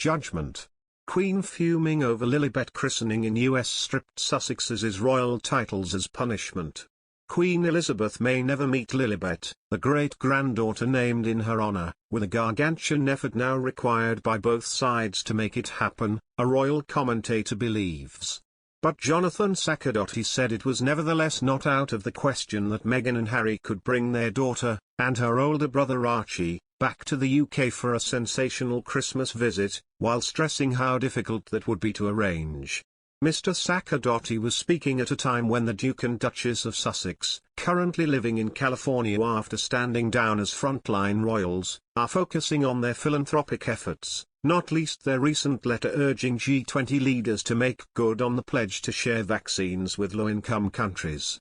Judgment. Queen fuming over Lilibet christening in US stripped Sussexes' royal titles as punishment. Queen Elizabeth may never meet Lilibet, the great-granddaughter named in her honor, with a gargantuan effort now required by both sides to make it happen, a royal commentator believes. But Jonathan Saccardotti said it was nevertheless not out of the question that Meghan and Harry could bring their daughter, and her older brother Archie, back to the UK for a sensational Christmas visit, while stressing how difficult that would be to arrange. Mr. Saccardotti was speaking at a time when the Duke and Duchess of Sussex, currently living in California after standing down as frontline royals, are focusing on their philanthropic efforts, not least their recent letter urging G20 leaders to make good on the pledge to share vaccines with low-income countries.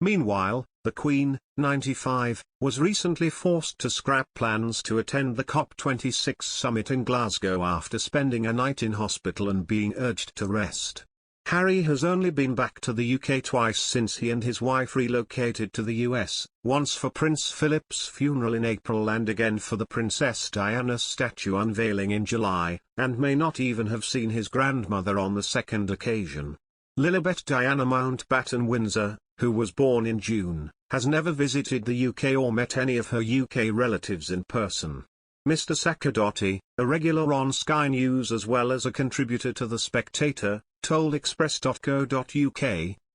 Meanwhile, the Queen, 95, was recently forced to scrap plans to attend the COP26 summit in Glasgow after spending a night in hospital and being urged to rest. Harry has only been back to the UK twice since he and his wife relocated to the US, once for Prince Philip's funeral in April and again for the Princess Diana statue unveiling in July, and may not even have seen his grandmother on the second occasion. Lilibet Diana Mountbatten Windsor, who was born in June, has never visited the UK or met any of her UK relatives in person. Mr. Saccardotti, a regular on Sky News as well as a contributor to The Spectator, told Express.co.uk,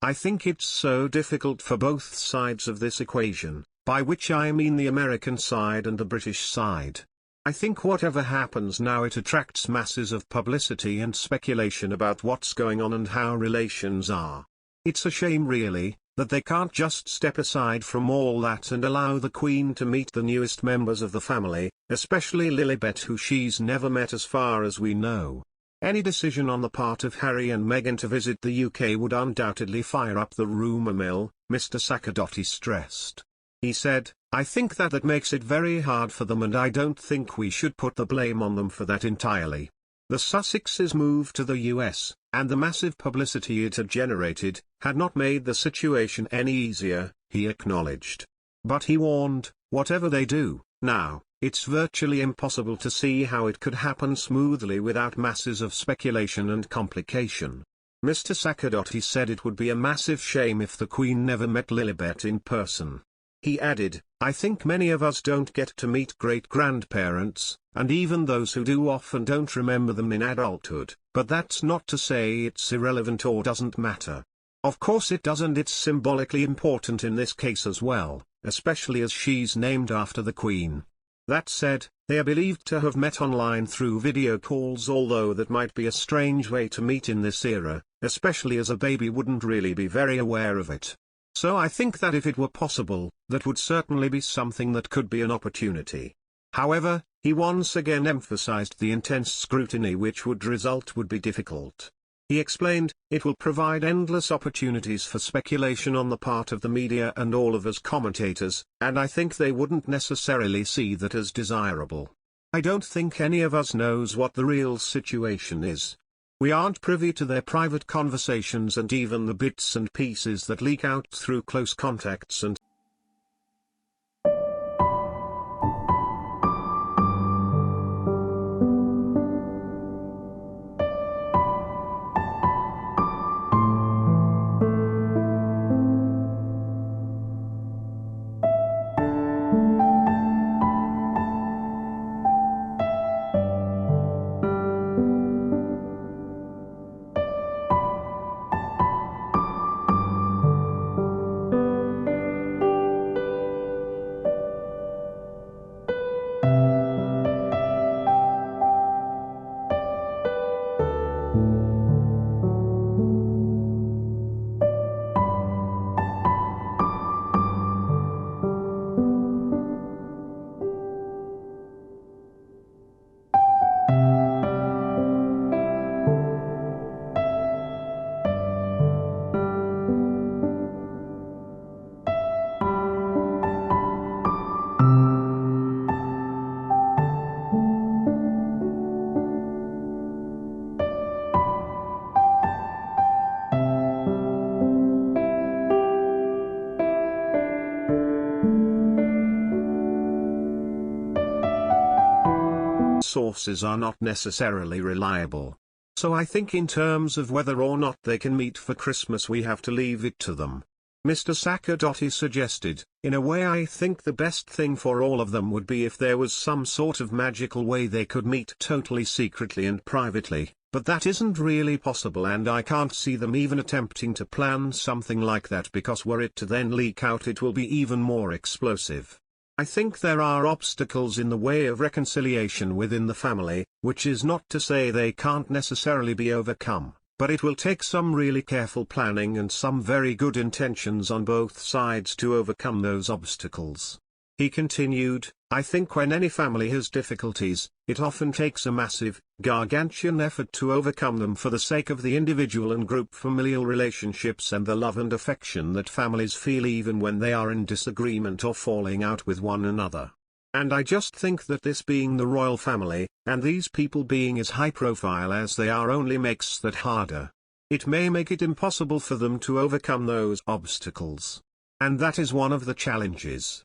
"I think it's so difficult for both sides of this equation, by which I mean the American side and the British side. I think whatever happens now it attracts masses of publicity and speculation about what's going on and how relations are. It's a shame really, that they can't just step aside from all that and allow the Queen to meet the newest members of the family, especially Lilibet who she's never met as far as we know. Any decision on the part of Harry and Meghan to visit the UK would undoubtedly fire up the rumour mill," Mr. Saccardotti stressed. He said, "I think that makes it very hard for them and I don't think we should put the blame on them for that entirely. The Sussexes' move to the US, and the massive publicity it had generated, had not made the situation any easier," he acknowledged. But he warned, whatever they do, now, it's virtually impossible to see how it could happen smoothly without masses of speculation and complication. Mr. Saccardotti said it would be a massive shame if the Queen never met Lilibet in person. He added, "I think many of us don't get to meet great-grandparents, and even those who do often don't remember them in adulthood, but that's not to say it's irrelevant or doesn't matter. Of course it does and it's symbolically important in this case as well, especially as she's named after the Queen. That said, they are believed to have met online through video calls, although that might be a strange way to meet in this era, especially as a baby wouldn't really be very aware of it. So I think that if it were possible, that would certainly be something that could be an opportunity." However, he once again emphasized the intense scrutiny which would result would be difficult. He explained, "It will provide endless opportunities for speculation on the part of the media and all of us commentators, and I think they wouldn't necessarily see that as desirable. I don't think any of us knows what the real situation is. We aren't privy to their private conversations and even the bits and pieces that leak out through close contacts and sources are not necessarily reliable. So I think in terms of whether or not they can meet for Christmas we have to leave it to them. Mr. Sakadotti suggested, in a way I think the best thing for all of them would be if there was some sort of magical way they could meet totally secretly and privately, but that isn't really possible and I can't see them even attempting to plan something like that because were it to then leak out it will be even more explosive. I think there are obstacles in the way of reconciliation within the family, which is not to say they can't necessarily be overcome, but it will take some really careful planning and some very good intentions on both sides to overcome those obstacles. He continued, I think when any family has difficulties, it often takes a massive, gargantuan effort to overcome them for the sake of the individual and group familial relationships and the love and affection that families feel even when they are in disagreement or falling out with one another. And I just think that this being the royal family, and these people being as high profile as they are only makes that harder. It may make it impossible for them to overcome those obstacles. And that is one of the challenges.